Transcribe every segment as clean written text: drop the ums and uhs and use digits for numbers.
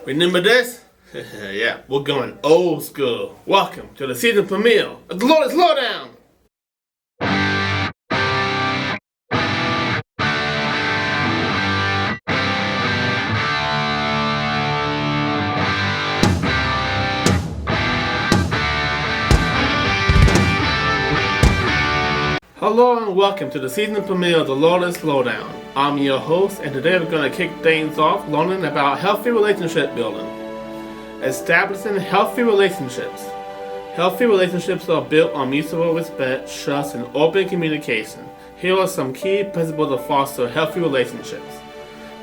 Remember this? Yeah, we're going old school. Welcome to the season premiere of the Lotus Lowdown. Hello and welcome to the season premiere of the Lotus Lowdown. I'm your host, and today we're going to kick things off learning about healthy relationship building. Establishing healthy relationships. Healthy relationships are built on mutual respect, trust, and open communication. Here are some key principles to foster healthy relationships.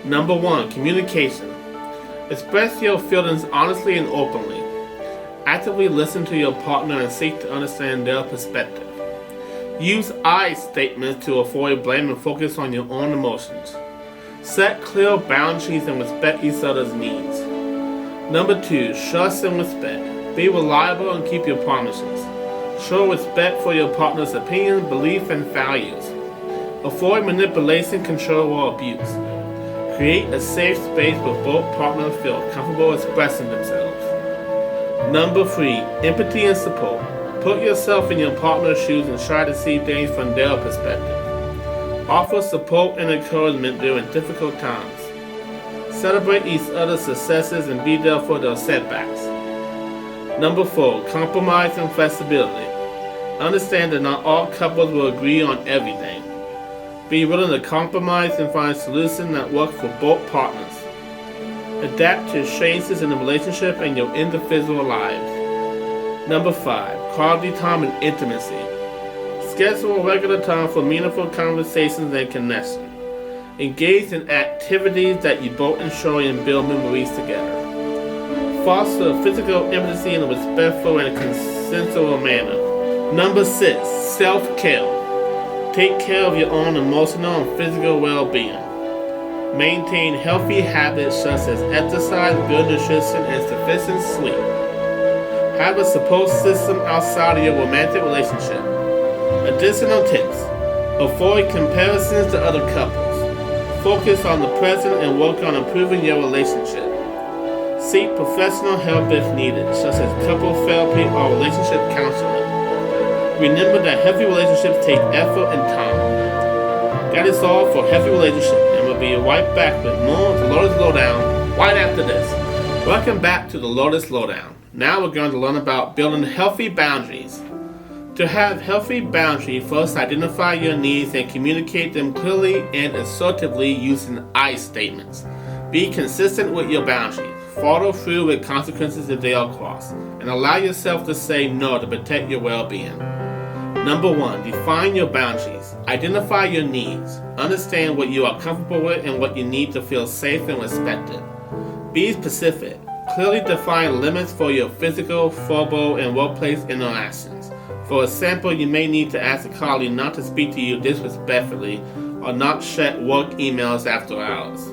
Number 1, communication. Express your feelings honestly and openly. Actively listen to your partner and seek to understand their perspective. Use I statements to avoid blame and focus on your own emotions. Set clear boundaries and respect each other's needs. Number 2, trust and respect. Be reliable and keep your promises. Show respect for your partner's opinions, beliefs, and values. Avoid manipulation, control, or abuse. Create a safe space where both partners feel comfortable expressing themselves. Number 3, empathy and support. Put yourself in your partner's shoes and try to see things from their perspective. Offer support and encouragement during difficult times. Celebrate each other's successes and be there for their setbacks. Number 4, compromise and flexibility. Understand that not all couples will agree on everything. Be willing to compromise and find solutions that work for both partners. Adapt to changes in the relationship and your individual lives. Number 5, quality time and intimacy. Schedule a regular time for meaningful conversations and connection. Engage in activities that you both enjoy and build memories together. Foster physical intimacy in a respectful and consensual manner. Number 6, self-care. Take care of your own emotional and physical well-being. Maintain healthy habits such as exercise, good nutrition, and sufficient sleep. Have a support system outside of your romantic relationship. Additional tips. Avoid comparisons to other couples. Focus on the present and work on improving your relationship. Seek professional help if needed, such as couple therapy or relationship counseling. Remember that healthy relationships take effort and time. That is all for healthy relationships, and we'll be right back with more of the Lotus Lowdown right after this. Welcome back to the Lotus Lowdown. Now we're going to learn about building healthy boundaries. To have healthy boundaries, first identify your needs and communicate them clearly and assertively using I statements. Be consistent with your boundaries. Follow through with consequences if they are crossed, and allow yourself to say no to protect your well-being. Number 1, define your boundaries. Identify your needs. Understand what you are comfortable with and what you need to feel safe and respected. Be specific. Clearly define limits for your physical, verbal, and workplace interactions. For example, you may need to ask a colleague not to speak to you disrespectfully or not check work emails after hours.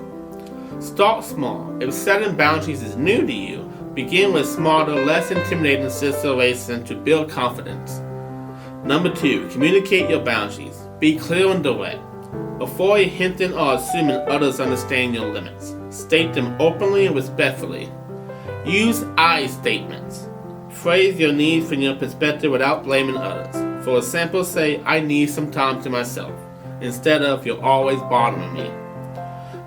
Start small. If setting boundaries is new to you, begin with smarter, less intimidating situations to build confidence. Number 2, communicate your boundaries. Be clear and direct. Avoid hinting or assuming others understand your limits. State them openly and respectfully. Use I statements. Phrase your needs from your perspective without blaming others. For example, say, I need some time to myself, instead of you're always bothering me.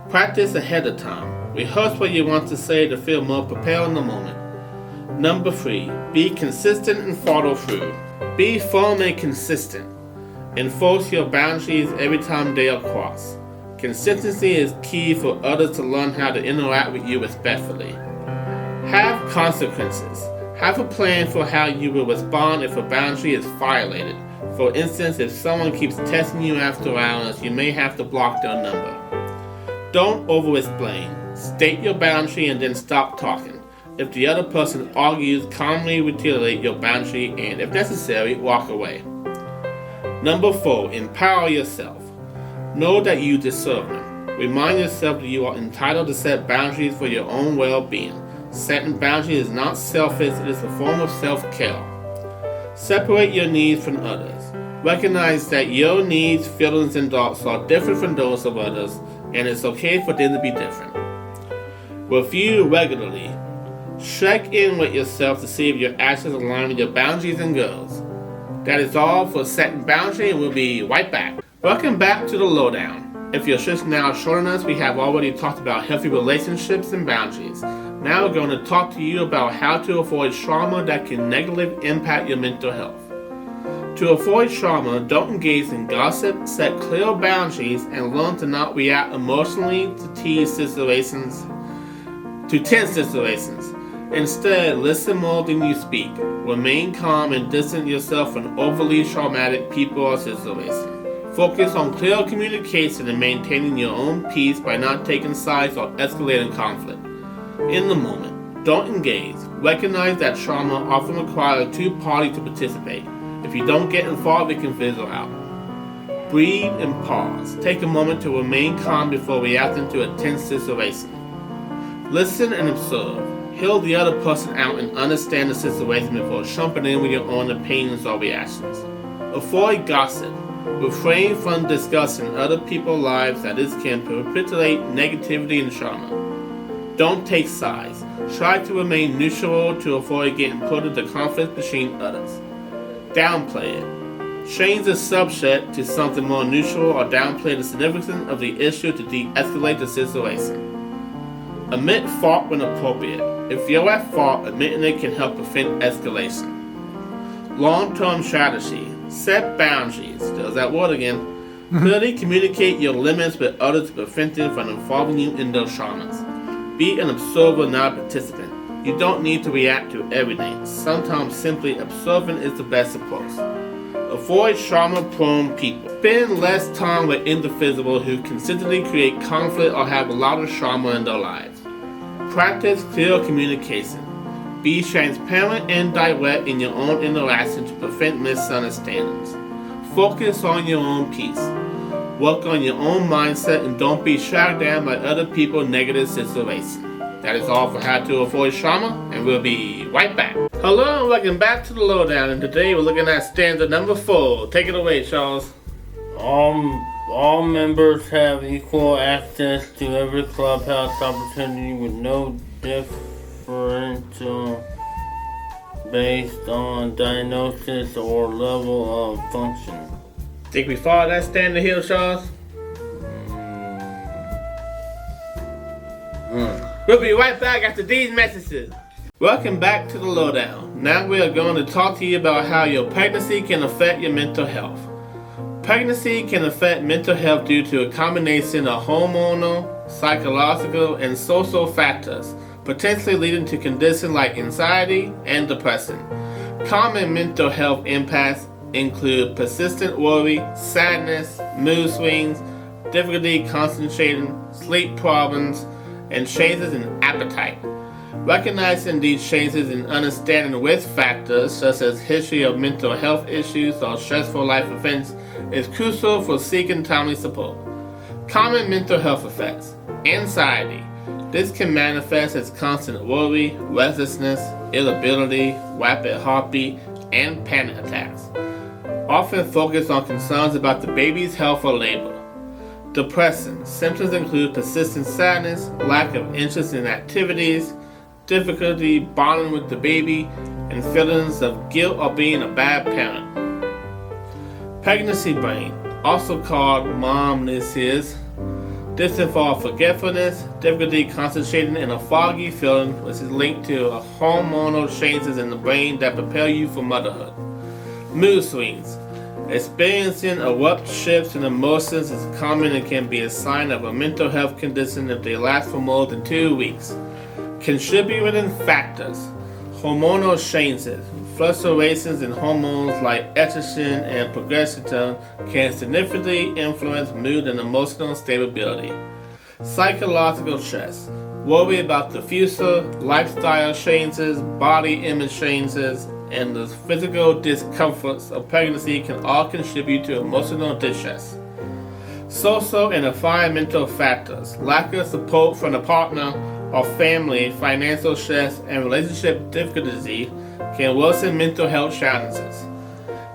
Practice ahead of time. Rehearse what you want to say to feel more prepared in the moment. Number 3, be consistent and follow through. Be firm and consistent. Enforce your boundaries every time they are crossed. Consistency is key for others to learn how to interact with you respectfully. Have consequences. Have a plan for how you will respond if a boundary is violated. For instance, if someone keeps texting you after hours, you may have to block their number. Don't over-explain. State your boundary and then stop talking. If the other person argues, calmly retaliate your boundary and, if necessary, walk away. Number 4, empower yourself. Know that you deserve them. Remind yourself that you are entitled to set boundaries for your own well-being. Setting boundaries is not selfish, it is a form of self-care. Separate your needs from others. Recognize that your needs, feelings, and thoughts are different from those of others, and it's okay for them to be different. Review regularly. Check in with yourself to see if your actions align with your boundaries and goals. That is all for setting boundaries, and we'll be right back. Welcome back to the Lowdown. If you're just now joining us, we have already talked about healthy relationships and boundaries. Now we're going to talk to you about how to avoid trauma that can negatively impact your mental health. To avoid trauma, don't engage in gossip, set clear boundaries, and learn to not react emotionally to tense situations. Instead, listen more than you speak. Remain calm and distance yourself from overly traumatic people or situations. Focus on clear communication and maintaining your own peace by not taking sides or escalating conflict. In the moment, don't engage. Recognize that trauma often requires two parties to participate. If you don't get involved, it can fizzle out. Breathe and pause. Take a moment to remain calm before reacting to a tense situation. Listen and observe. Hear the other person out and understand the situation before jumping in with your own opinions or reactions. Avoid gossip. Refrain from discussing other people's lives, as this can perpetuate negativity and trauma. Don't take sides. Try to remain neutral to avoid getting pulled into conflict between others. Downplay it. Change the subject to something more neutral or downplay the significance of the issue to de-escalate the situation. Admit fault when appropriate. If you're at fault, admitting it can help prevent escalation. Long-term strategy. Set boundaries. There's that word again. Clearly communicate your limits with others to prevent them from involving you in those traumas. Be an observer, not a participant. You don't need to react to everything. Sometimes simply observing is the best approach. Avoid trauma-prone people. Spend less time with individuals who consistently create conflict or have a lot of trauma in their lives. Practice clear communication. Be transparent and direct in your own interaction to prevent misunderstandings. Focus on your own peace. Work on your own mindset and don't be shot down by other people's negative situations. That is all for how to avoid trauma, and we'll be right back. Hello and welcome back to the Lowdown, and today we're looking at stanza number 4. Take it away, Charles. All members have equal access to every clubhouse opportunity with no differential based on diagnosis or level of function. Think we follow that stanza here, Charles? We'll be right back after these messages. Welcome back to the Lowdown. Now we are going to talk to you about how your pregnancy can affect your mental health. Pregnancy can affect mental health due to a combination of hormonal, psychological, and social factors, potentially leading to conditions like anxiety and depression. Common mental health impacts include persistent worry, sadness, mood swings, difficulty concentrating, sleep problems, and changes in appetite. Recognizing these changes and understanding risk factors such as history of mental health issues or stressful life events is crucial for seeking timely support. Common mental health effects. Anxiety. This can manifest as constant worry, restlessness, irritability, rapid heartbeat, and panic attacks. Often focus on concerns about the baby's health or labor. Depression. Symptoms include persistent sadness, lack of interest in activities, difficulty bonding with the baby, and feelings of guilt or being a bad parent. Pregnancy brain, also called momness. This involves forgetfulness, difficulty concentrating, and a foggy feeling, which is linked to hormonal changes in the brain that prepare you for motherhood. Mood swings. Experiencing abrupt shifts in emotions is common and can be a sign of a mental health condition if they last for more than 2 weeks. Contributing factors. Hormonal changes. Fluctuations in hormones like estrogen and progesterone can significantly influence mood and emotional stability. Psychological stress. Worry about the future, lifestyle changes, body image changes, and the physical discomforts of pregnancy can all contribute to emotional distress. Social and environmental factors. Lack of support from a partner or family, financial stress, and relationship difficulty can worsen mental health challenges.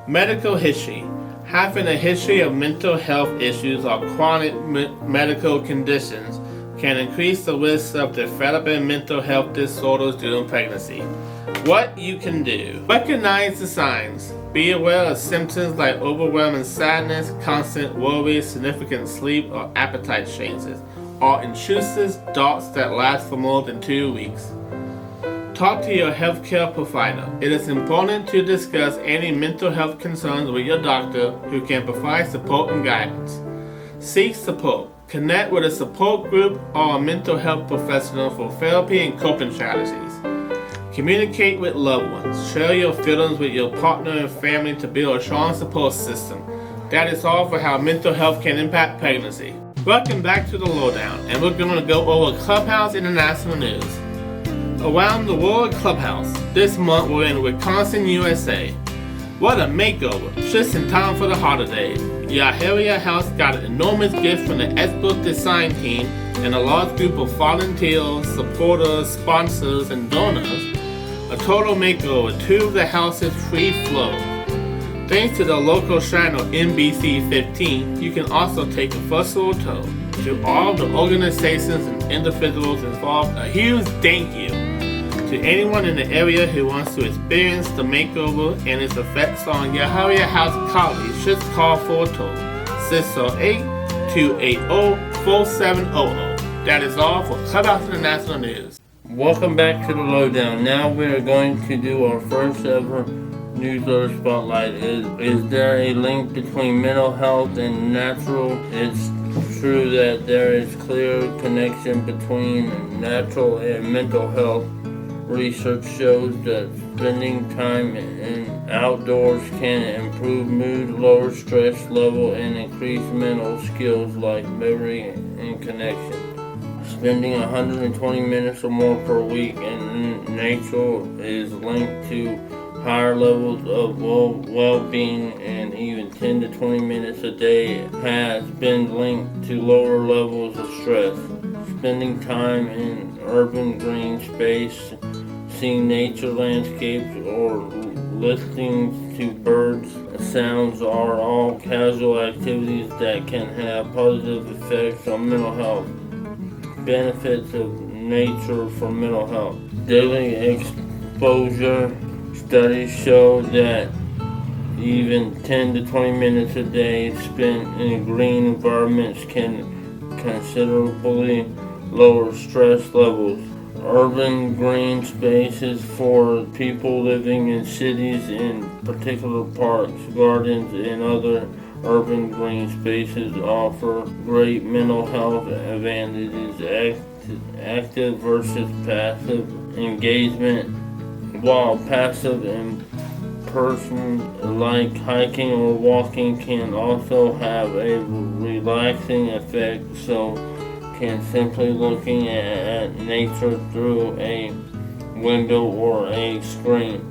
Medical history. Having a history of mental health issues or chronic medical conditions can increase the risk of developing mental health disorders during pregnancy. What you can do. Recognize the signs. Be aware of symptoms like overwhelming sadness, constant worry, significant sleep or appetite changes, or intrusive thoughts that last for more than 2 weeks. Talk to your healthcare provider. It is important to discuss any mental health concerns with your doctor, who can provide support and guidance. Seek support. Connect with a support group or a mental health professional for therapy and coping strategies. Communicate with loved ones. Share your feelings with your partner and family to build a strong support system. That is all for how mental health can impact pregnancy. Welcome back to the Lowdown, and we're going to go over Clubhouse International News. Around the world Clubhouse. This month we're in Wisconsin, USA. What a makeover, just in time for the holidays. Yaharia House got an enormous gift from the expert design team and a large group of volunteers, supporters, sponsors, and donors. A total makeover, 2 of the house's free flow. Thanks to the local channel NBC 15, you can also take a virtual tour. To all the organizations and individuals involved, a huge thank you. To anyone in the area who wants to experience the makeover and its effects on Yaharia House colleagues, just call for a tour. 608-280-4700. That is all for Clubhouse International News. Welcome back to the Lowdown. Now we are going to do our first ever newsletter spotlight. Is there a link between mental health and natural? It's true that there is clear connection between natural and mental health. Research shows that spending time in outdoors can improve mood, lower stress level, and increase mental skills like memory and connection. Spending 120 minutes or more per week in nature is linked to higher levels of well-being, and even 10 to 20 minutes a day has been linked to lower levels of stress. Spending time in urban green space, seeing nature landscapes, or listening to birds sounds are all casual activities that can have positive effects on mental health. Benefits of nature for mental health. Daily exposure. Studies show that even 10 to 20 minutes a day spent in green environments can considerably lower stress levels. Urban green spaces for people living in cities, in particular parks, gardens, and other urban green spaces offer great mental health advantages. Active versus passive engagement. While passive in person like hiking or walking can also have a relaxing effect, so can simply looking at nature through a window or a screen.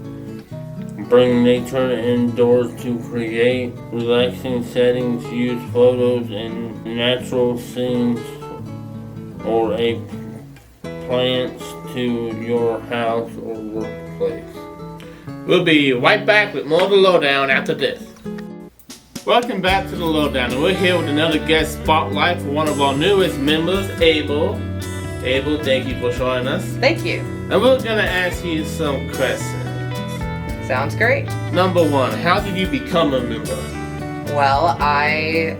Bring nature indoors to create relaxing settings. Use photos in natural scenes or a plants to your house or workplace. We'll be right back with more of the Lowdown after this. Welcome back to the Lowdown, and we're here with another guest spotlight for one of our newest members, Abel. Abel, thank you for joining us. Thank you. And we're going to ask you some questions. Sounds great. Number 1, how did you become a member? Well, I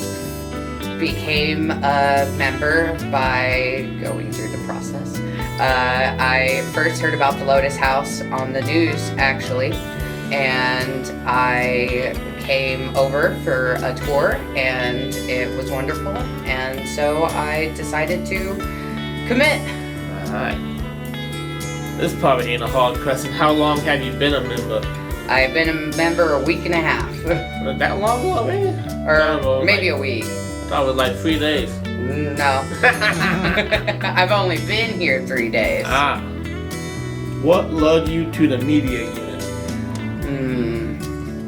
became a member by going through the process. I first heard about the Lotus House on the news, actually, and I came over for a tour, and it was wonderful, and so I decided to commit. Alright. This probably ain't a hard question. How long have you been a member? I've been a member a week and a half. That long already? Or maybe a week. I thought it was like 3 days. No. I've only been here 3 days. What led you to the media unit?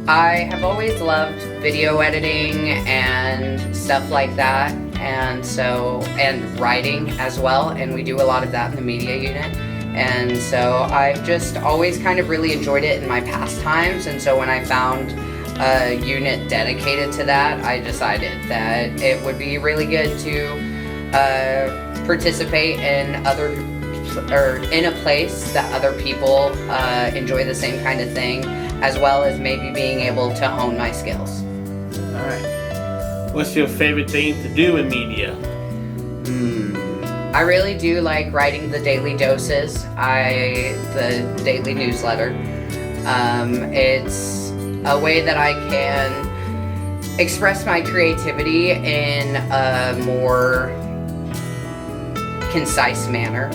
I have always loved video editing and stuff like that, and writing as well, and we do a lot of that in the media unit. And so I've just always kind of really enjoyed it in my pastimes, and so when I found a unit dedicated to that, I decided that it would be really good to participate in in a place that other people enjoy the same kind of thing, as well as maybe being able to hone my skills. Alright. What's your favorite thing to do in media? I really do like writing the daily doses, the daily newsletter. It's a way that I can express my creativity in a more concise manner.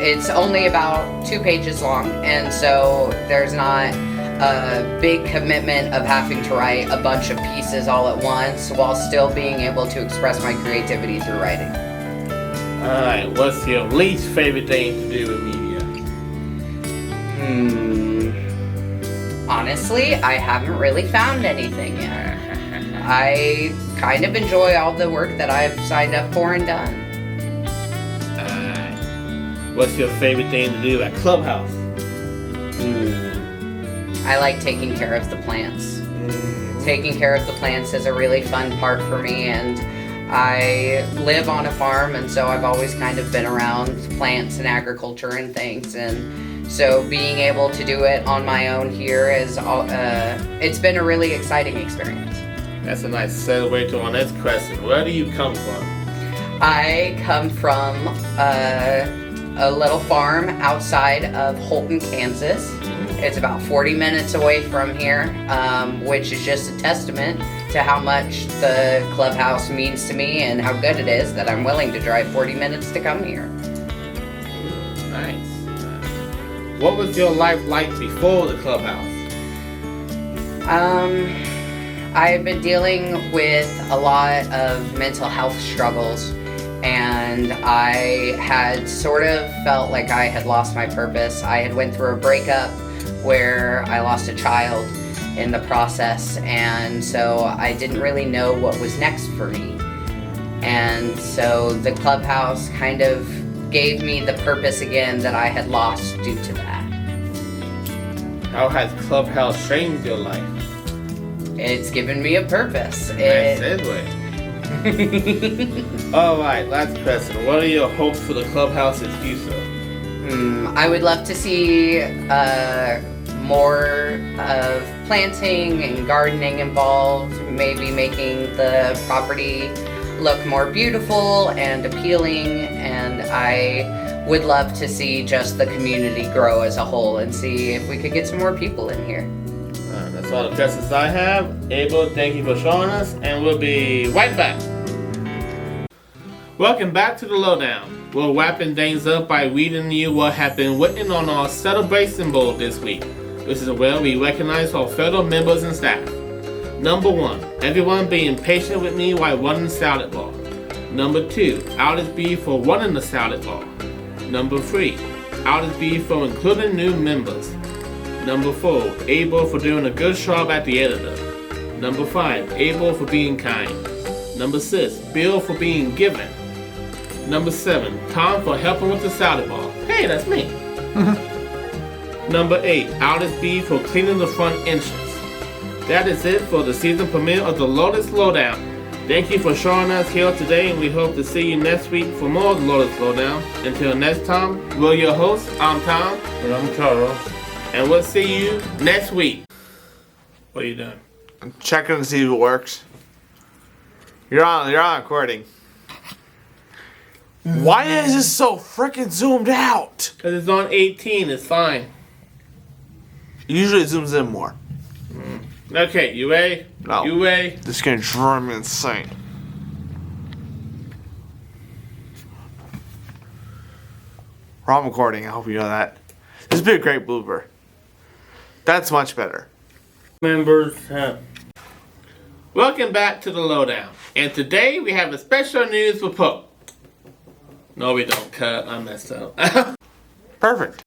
It's only about 2 pages long, and so there's not a big commitment of having to write a bunch of pieces all at once while still being able to express my creativity through writing. Alright, what's your least favorite thing to do in media? Honestly, I haven't really found anything yet. I kind of enjoy all the work that I've signed up for and done. Alright. What's your favorite thing to do at Clubhouse? I like taking care of the plants. Taking care of the plants is a really fun part for me, and I live on a farm, and so I've always kind of been around plants and agriculture and things, and so being able to do it on my own here is it's been a really exciting experience. That's a nice segue to our next question. Where do you come from? I come from a little farm outside of Holton, Kansas. It's about 40 minutes away from here, which is just a testament to how much the Clubhouse means to me and how good it is that I'm willing to drive 40 minutes to come here. Nice. What was your life like before the Clubhouse? I've been dealing with a lot of mental health struggles, and I had sort of felt like I had lost my purpose. I had went through a breakup where I lost a child in the process, and so I didn't really know what was next for me. And so the Clubhouse kind of gave me the purpose again that I had lost due to that. How has Clubhouse changed your life? It's given me a purpose. Nice segue. Alright, last question. What are your hopes for the Clubhouse's future? I would love to see more of planting and gardening involved, maybe making the property look more beautiful and appealing, and I would love to see just the community grow as a whole and see if we could get some more people in here. That's all the questions I have. Abel, thank you for showing us, and we'll be right back. Welcome back to the Lowdown. We're wrapping things up by reading you what have been written on our celebration board this week. This is where we recognize our fellow members and staff. Number 1, everyone being patient with me while running the salad bar. Number 2, Aldous B for running the salad bar. Number 3, Aldous B for including new members. Number 4, Abel for doing a good job at the editor. Number 5, Abel for being kind. Number 6, Bill for being giving. Number 7, Tom for helping with the salad bar. Hey, that's me. Number 8, Aldous B for cleaning the front entrance. That is it for the season premiere of the Lotus Lowdown. Thank you for joining us here today, and we hope to see you next week for more of the Lotus Lowdown. Until next time, we're your hosts. I'm Tom. And I'm Charles. And we'll see you next week. What are you doing? I'm checking to see if it works. You're on recording. Why is this so freaking zoomed out? Because it's on 18, it's fine. Usually it zooms in more. Okay, you ready? No. You ready? This is gonna drive me insane. I'm recording, I hope you know that. This would be a great blooper. That's much better. Members have. Welcome back to the Lowdown. And today we have a special news report. No, we don't. Cut. I messed up. Perfect.